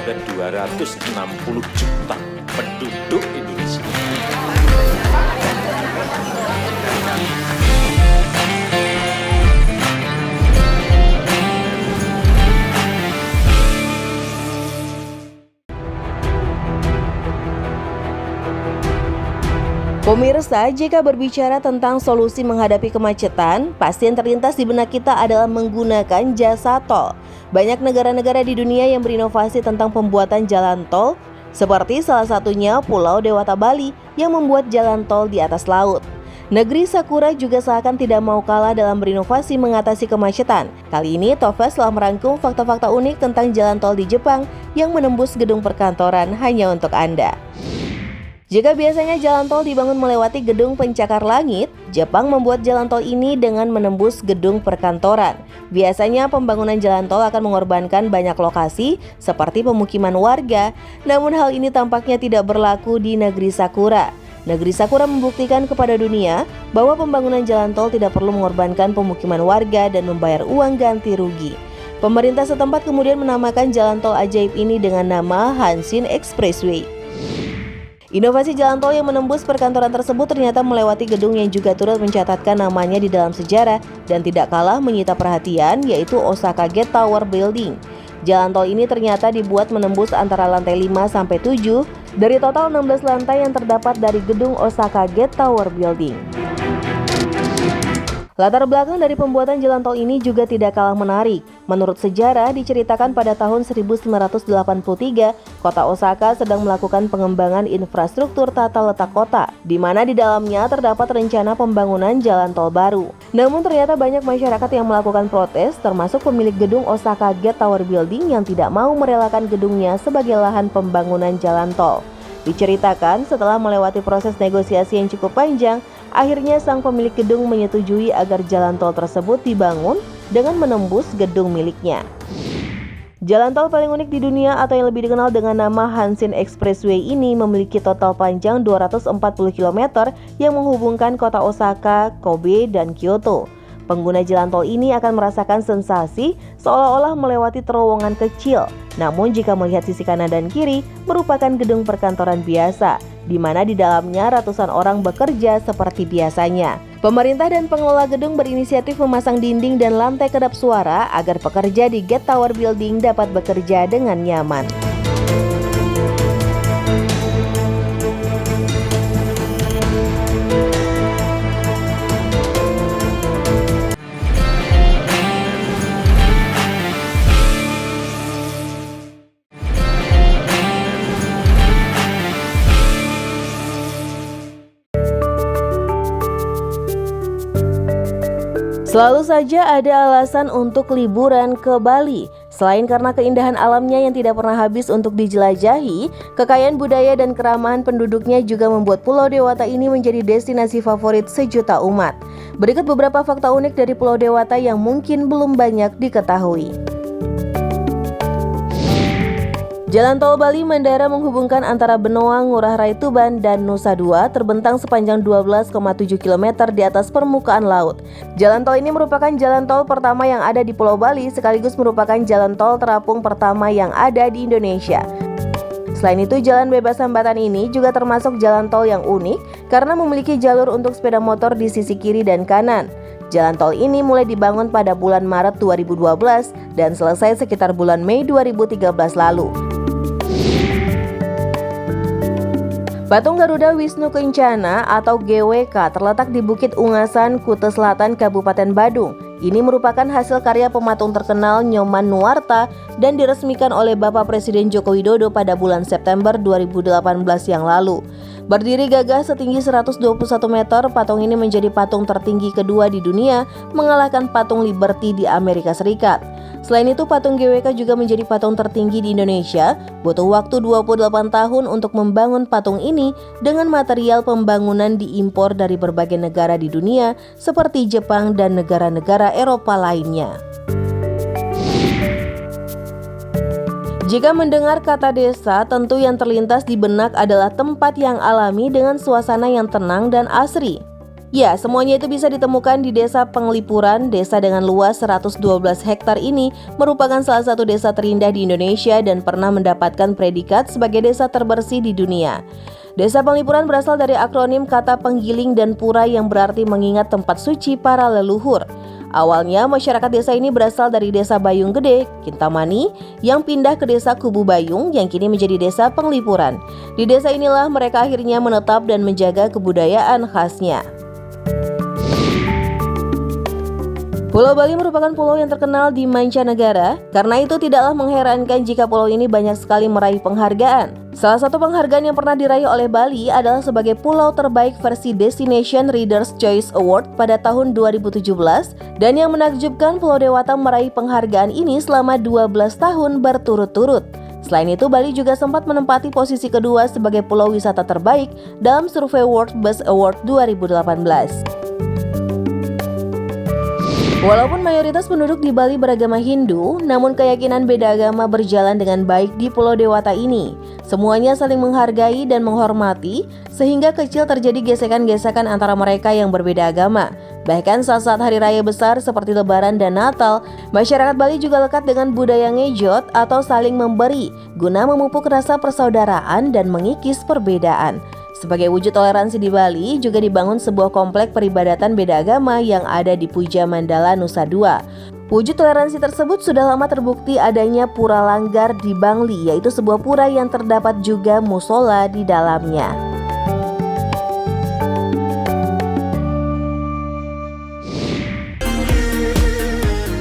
kepada 260 juta penduduk Indonesia. Pemirsa, jika berbicara tentang solusi menghadapi kemacetan, pasti yang terlintas di benak kita adalah menggunakan jasa tol. Banyak negara-negara di dunia yang berinovasi tentang pembuatan jalan tol, seperti salah satunya Pulau Dewata Bali yang membuat jalan tol di atas laut. Negeri Sakura juga seakan tidak mau kalah dalam berinovasi mengatasi kemacetan. Kali ini, Tofes telah merangkum fakta-fakta unik tentang jalan tol di Jepang yang menembus gedung perkantoran hanya untuk Anda. Jika biasanya jalan tol dibangun melewati gedung pencakar langit, Jepang membuat jalan tol ini dengan menembus gedung perkantoran. Biasanya pembangunan jalan tol akan mengorbankan banyak lokasi seperti pemukiman warga, namun hal ini tampaknya tidak berlaku di negeri Sakura. Negeri Sakura membuktikan kepada dunia bahwa pembangunan jalan tol tidak perlu mengorbankan pemukiman warga dan membayar uang ganti rugi. Pemerintah setempat kemudian menamakan jalan tol ajaib ini dengan nama Hanshin Expressway. Inovasi jalan tol yang menembus perkantoran tersebut ternyata melewati gedung yang juga turut mencatatkan namanya di dalam sejarah dan tidak kalah menyita perhatian, yaitu Osaka Gate Tower Building. Jalan tol ini ternyata dibuat menembus antara lantai 5 sampai 7 dari total 16 lantai yang terdapat dari gedung Osaka Gate Tower Building. Latar belakang dari pembuatan jalan tol ini juga tidak kalah menarik. Menurut sejarah, diceritakan pada tahun 1983, kota Osaka sedang melakukan pengembangan infrastruktur tata letak kota, di mana di dalamnya terdapat rencana pembangunan jalan tol baru. Namun ternyata banyak masyarakat yang melakukan protes, termasuk pemilik gedung Osaka Gate Tower Building yang tidak mau merelakan gedungnya sebagai lahan pembangunan jalan tol. Diceritakan setelah melewati proses negosiasi yang cukup panjang, akhirnya sang pemilik gedung menyetujui agar jalan tol tersebut dibangun dengan menembus gedung miliknya. Jalan tol paling unik di dunia atau yang lebih dikenal dengan nama Hanshin Expressway ini memiliki total panjang 240 km yang menghubungkan kota Osaka, Kobe, dan Kyoto. Pengguna jalan tol ini akan merasakan sensasi seolah-olah melewati terowongan kecil. Namun jika melihat sisi kanan dan kiri, merupakan gedung perkantoran biasa, di mana di dalamnya ratusan orang bekerja seperti biasanya. Pemerintah dan pengelola gedung berinisiatif memasang dinding dan lantai kedap suara agar pekerja di Gate Tower Building dapat bekerja dengan nyaman. Selalu saja ada alasan untuk liburan ke Bali. Selain karena keindahan alamnya yang tidak pernah habis untuk dijelajahi, kekayaan budaya dan keramahan penduduknya juga membuat Pulau Dewata ini menjadi destinasi favorit sejuta umat. Berikut beberapa fakta unik dari Pulau Dewata yang mungkin belum banyak diketahui. Jalan tol Bali Mandara menghubungkan antara Benoa, Ngurah Rai Tuban, dan Nusa Dua terbentang sepanjang 12,7 km di atas permukaan laut. Jalan tol ini merupakan jalan tol pertama yang ada di Pulau Bali sekaligus merupakan jalan tol terapung pertama yang ada di Indonesia. Selain itu, jalan bebas hambatan ini juga termasuk jalan tol yang unik karena memiliki jalur untuk sepeda motor di sisi kiri dan kanan. Jalan tol ini mulai dibangun pada bulan Maret 2012 dan selesai sekitar bulan Mei 2013 lalu. Patung Garuda Wisnu Kencana atau GWK terletak di Bukit Ungasan, Kuta Selatan, Kabupaten Badung. Ini merupakan hasil karya pematung terkenal Nyoman Nuarta dan diresmikan oleh Bapak Presiden Joko Widodo pada bulan September 2018 yang lalu. Berdiri gagah setinggi 121 meter, patung ini menjadi patung tertinggi kedua di dunia, mengalahkan patung Liberty di Amerika Serikat. Selain itu, patung GWK juga menjadi patung tertinggi di Indonesia. Butuh waktu 28 tahun untuk membangun patung ini dengan material pembangunan diimpor dari berbagai negara di dunia seperti Jepang dan negara-negara Eropa lainnya. Jika mendengar kata desa, tentu yang terlintas di benak adalah tempat yang alami dengan suasana yang tenang dan asri. Ya, semuanya itu bisa ditemukan di Desa Penglipuran. Desa dengan luas 112 hektar ini merupakan salah satu desa terindah di Indonesia dan pernah mendapatkan predikat sebagai desa terbersih di dunia. Desa Penglipuran berasal dari akronim kata penggiling dan pura yang berarti mengingat tempat suci para leluhur. Awalnya masyarakat desa ini berasal dari Desa Bayung Gede, Kintamani, yang pindah ke Desa Kubu Bayung yang kini menjadi Desa Penglipuran. Di desa inilah mereka akhirnya menetap dan menjaga kebudayaan khasnya. Pulau Bali merupakan pulau yang terkenal di mancanegara, karena itu tidaklah mengherankan jika pulau ini banyak sekali meraih penghargaan. Salah satu penghargaan yang pernah diraih oleh Bali adalah sebagai pulau terbaik versi Destination Reader's Choice Award pada tahun 2017, dan yang menakjubkan Pulau Dewata meraih penghargaan ini selama 12 tahun berturut-turut. Selain itu, Bali juga sempat menempati posisi kedua sebagai pulau wisata terbaik dalam survei World Best Award 2018. Walaupun mayoritas penduduk di Bali beragama Hindu, namun keyakinan beda agama berjalan dengan baik di Pulau Dewata ini. Semuanya saling menghargai dan menghormati, sehingga kecil terjadi gesekan-gesekan antara mereka yang berbeda agama. Bahkan saat-saat hari raya besar seperti Lebaran dan Natal, masyarakat Bali juga lekat dengan budaya ngejot atau saling memberi, guna memupuk rasa persaudaraan dan mengikis perbedaan. Sebagai wujud toleransi di Bali, juga dibangun sebuah komplek peribadatan beda agama yang ada di Puja Mandala, Nusa Dua. Wujud toleransi tersebut sudah lama terbukti adanya Pura Langgar di Bangli, yaitu sebuah pura yang terdapat juga musola di dalamnya.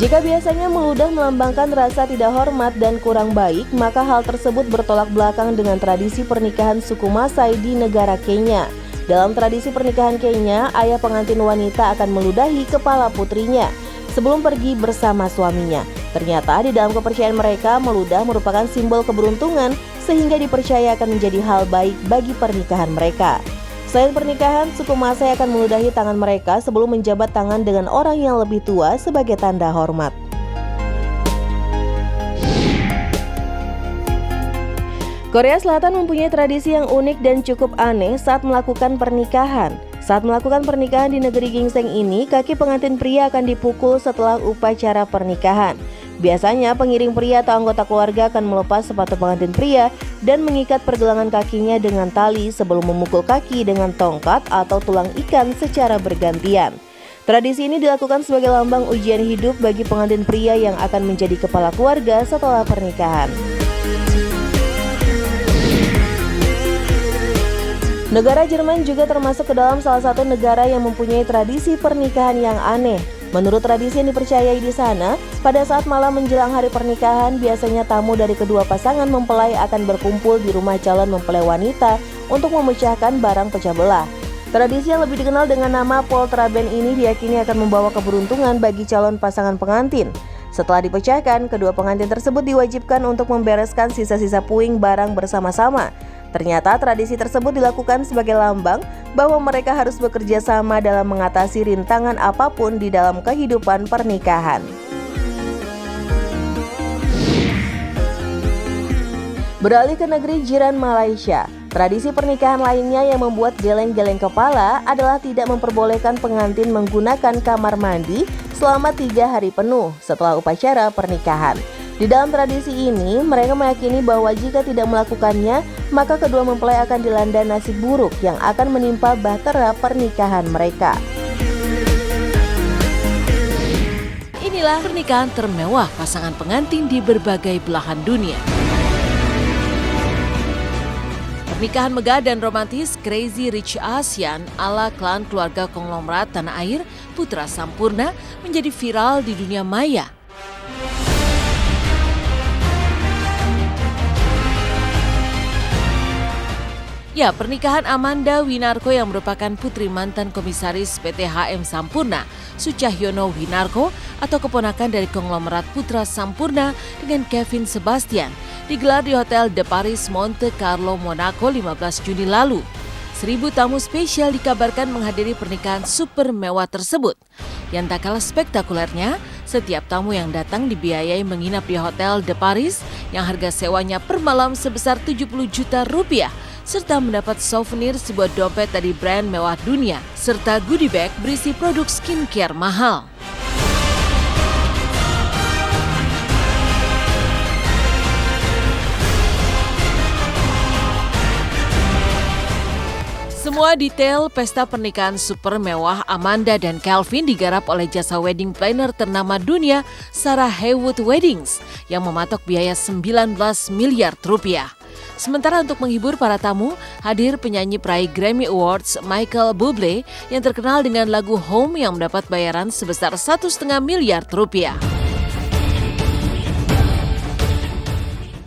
Jika biasanya meludah melambangkan rasa tidak hormat dan kurang baik, maka hal tersebut bertolak belakang dengan tradisi pernikahan suku Masai di negara Kenya. Dalam tradisi pernikahan Kenya, ayah pengantin wanita akan meludahi kepala putrinya sebelum pergi bersama suaminya. Ternyata di dalam kepercayaan mereka, meludah merupakan simbol keberuntungan sehingga dipercaya akan menjadi hal baik bagi pernikahan mereka. Selain pernikahan, suku Masai akan meludahi tangan mereka sebelum menjabat tangan dengan orang yang lebih tua sebagai tanda hormat. Korea Selatan mempunyai tradisi yang unik dan cukup aneh saat melakukan pernikahan. Saat melakukan pernikahan di negeri gingseng ini, kaki pengantin pria akan dipukul setelah upacara pernikahan. Biasanya pengiring pria atau anggota keluarga akan melepas sepatu pengantin pria dan mengikat pergelangan kakinya dengan tali sebelum memukul kaki dengan tongkat atau tulang ikan secara bergantian. Tradisi ini dilakukan sebagai lambang ujian hidup bagi pengantin pria yang akan menjadi kepala keluarga setelah pernikahan. Negara Jerman juga termasuk ke dalam salah satu negara yang mempunyai tradisi pernikahan yang aneh. Menurut tradisi yang dipercayai di sana, pada saat malam menjelang hari pernikahan, biasanya tamu dari kedua pasangan mempelai akan berkumpul di rumah calon mempelai wanita untuk memecahkan barang pecah belah. Tradisi yang lebih dikenal dengan nama Poltraben ini diyakini akan membawa keberuntungan bagi calon pasangan pengantin. Setelah dipecahkan, kedua pengantin tersebut diwajibkan untuk membereskan sisa-sisa puing barang bersama-sama. Ternyata tradisi tersebut dilakukan sebagai lambang bahwa mereka harus bekerja sama dalam mengatasi rintangan apapun di dalam kehidupan pernikahan. Beralih ke negeri jiran Malaysia, tradisi pernikahan lainnya yang membuat geleng-geleng kepala adalah tidak memperbolehkan pengantin menggunakan kamar mandi selama 3 hari penuh setelah upacara pernikahan. Di dalam tradisi ini, mereka meyakini bahwa jika tidak melakukannya, maka kedua mempelai akan dilanda nasib buruk yang akan menimpa bahtera pernikahan mereka. Inilah pernikahan termewah pasangan pengantin di berbagai belahan dunia. Pernikahan megah dan romantis Crazy Rich Asian ala klan keluarga konglomerat tanah air Putra Sampurna menjadi viral di dunia maya. Ya, pernikahan Amanda Winarko yang merupakan putri mantan komisaris PT HM Sampurna, Sucahyono Winarko atau keponakan dari konglomerat Putra Sampurna dengan Kevin Sebastian, digelar di Hotel de Paris Monte Carlo Monaco 15 Juni lalu. 1.000 tamu spesial dikabarkan menghadiri pernikahan super mewah tersebut. Yang tak kalah spektakulernya, setiap tamu yang datang dibiayai menginap di Hotel de Paris yang harga sewanya per malam sebesar 70 juta rupiah, serta mendapat souvenir sebuah dompet dari brand mewah dunia, serta goodie bag berisi produk skincare mahal. Semua detail pesta pernikahan super mewah Amanda dan Calvin digarap oleh jasa wedding planner ternama dunia Sarah Haywood Weddings yang mematok biaya 19 miliar rupiah. Sementara untuk menghibur para tamu, hadir penyanyi peraih Grammy Awards Michael Bublé yang terkenal dengan lagu Home yang mendapat bayaran sebesar 1,5 miliar rupiah.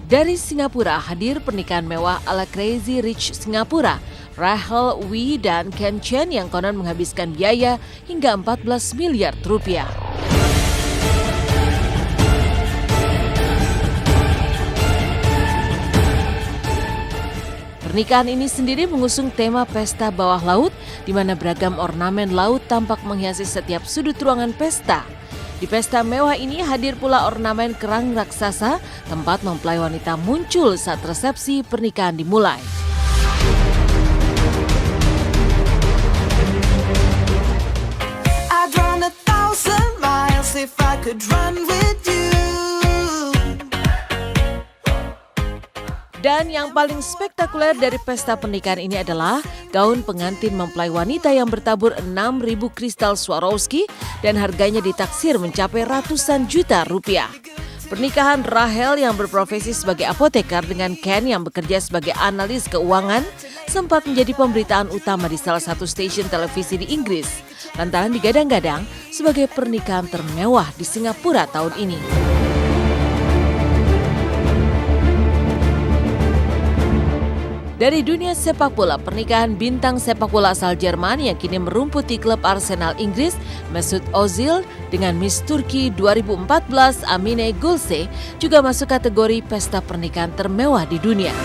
Dari Singapura hadir pernikahan mewah ala Crazy Rich Singapura, Rahel Wee dan Ken Chen yang konon menghabiskan biaya hingga 14 miliar rupiah. Pernikahan ini sendiri mengusung tema pesta bawah laut, di mana beragam ornamen laut tampak menghiasi setiap sudut ruangan pesta. Di pesta mewah ini hadir pula ornamen kerang raksasa, tempat mempelai wanita muncul saat resepsi pernikahan dimulai. I'd run 1,000 miles if I could run with you. Dan yang paling spektakuler dari pesta pernikahan ini adalah gaun pengantin mempelai wanita yang bertabur 6.000 kristal Swarovski dan harganya ditaksir mencapai ratusan juta rupiah. Pernikahan Rahel yang berprofesi sebagai apoteker dengan Ken yang bekerja sebagai analis keuangan sempat menjadi pemberitaan utama di salah satu stasiun televisi di Inggris, lantaran digadang-gadang sebagai pernikahan termewah di Singapura tahun ini. Dari dunia sepak bola, pernikahan bintang sepak bola asal Jerman yang kini merumput di klub Arsenal Inggris, Mesut Ozil dengan Miss Turki 2014 Amine Gülse juga masuk kategori pesta pernikahan termewah di dunia.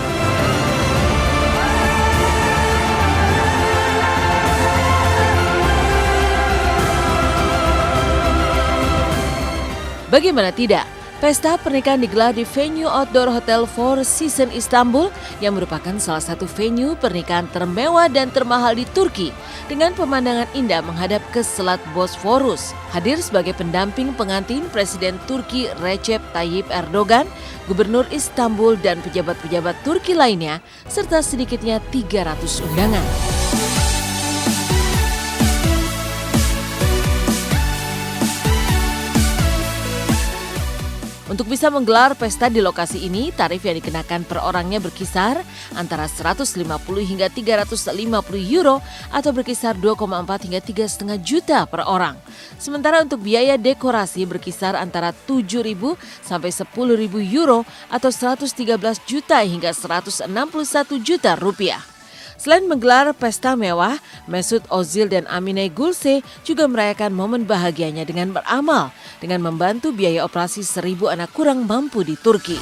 Bagaimana tidak? Pesta pernikahan digelar di venue outdoor Hotel Four Seasons Istanbul yang merupakan salah satu venue pernikahan termewah dan termahal di Turki dengan pemandangan indah menghadap ke Selat Bosphorus. Hadir sebagai pendamping pengantin Presiden Turki Recep Tayyip Erdogan, Gubernur Istanbul dan pejabat-pejabat Turki lainnya serta sedikitnya 300 undangan. Untuk bisa menggelar pesta di lokasi ini, tarif yang dikenakan per orangnya berkisar antara 150 hingga 350 euro atau berkisar 2,4 hingga 3,5 juta per orang. Sementara untuk biaya dekorasi berkisar antara 7.000 sampai 10.000 euro atau 113 juta hingga 161 juta rupiah. Selain menggelar pesta mewah, Mesut Ozil dan Amine Gülse juga merayakan momen bahagianya dengan beramal dengan membantu biaya operasi 1.000 anak kurang mampu di Turki.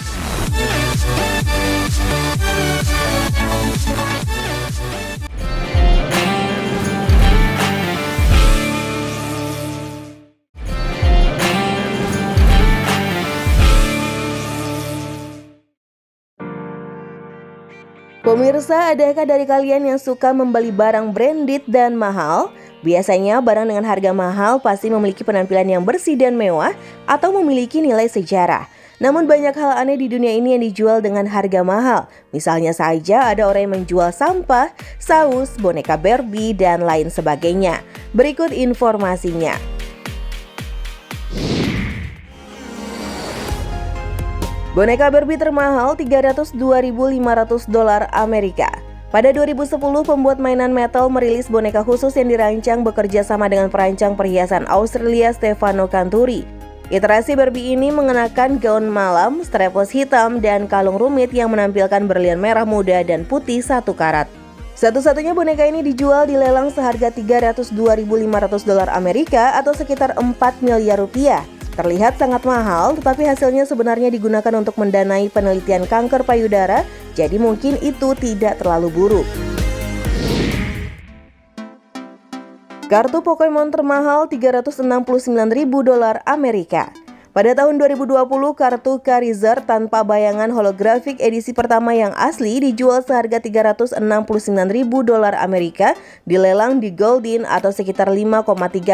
Pemirsa, adakah dari kalian yang suka membeli barang branded dan mahal? Biasanya barang dengan harga mahal pasti memiliki penampilan yang bersih dan mewah atau memiliki nilai sejarah. Namun banyak hal aneh di dunia ini yang dijual dengan harga mahal. Misalnya saja ada orang yang menjual sampah, saus, boneka Barbie, dan lain sebagainya. Berikut informasinya. Boneka Barbie termahal $302.500 Amerika. Pada 2010, pembuat mainan metal merilis boneka khusus yang dirancang bekerja sama dengan perancang perhiasan Australia Stefano Canturi. Iterasi Barbie ini mengenakan gaun malam, strapless hitam, dan kalung rumit yang menampilkan berlian merah muda dan putih 1 karat. Satu-satunya boneka ini dijual di lelang seharga $302.500 Amerika atau sekitar 4 miliar rupiah. Terlihat sangat mahal, tetapi hasilnya sebenarnya digunakan untuk mendanai penelitian kanker payudara, jadi mungkin itu tidak terlalu buruk. Kartu Pokemon termahal $369.000 Amerika. Pada tahun 2020, kartu Charizard tanpa bayangan holografik edisi pertama yang asli dijual seharga $369.000 Amerika dilelang di Goldin atau sekitar 5,3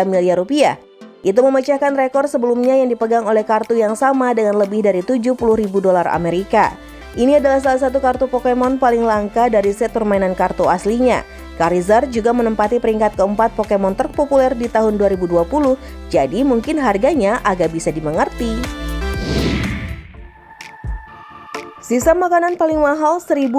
miliar rupiah. Itu memecahkan rekor sebelumnya yang dipegang oleh kartu yang sama dengan lebih dari $70.000 Amerika. Ini adalah salah satu kartu Pokemon paling langka dari set permainan kartu aslinya. Charizard juga menempati peringkat keempat Pokemon terpopuler di tahun 2020, jadi mungkin harganya agak bisa dimengerti. Sisa makanan paling mahal $1.025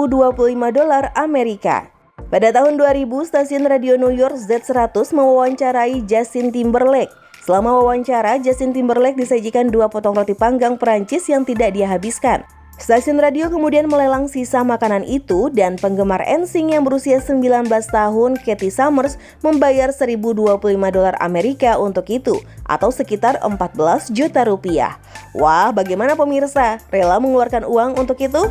Amerika. Pada tahun 2000, stasiun radio New York Z100 mewawancarai Justin Timberlake. Selama wawancara, Justin Timberlake disajikan 2 potong roti panggang Perancis yang tidak dia habiskan. Stasiun radio kemudian melelang sisa makanan itu dan penggemar NSYNC yang berusia 19 tahun, Katie Summers, membayar $1.025 Amerika untuk itu, atau sekitar 14 juta rupiah. Wah, bagaimana pemirsa? Rela mengeluarkan uang untuk itu?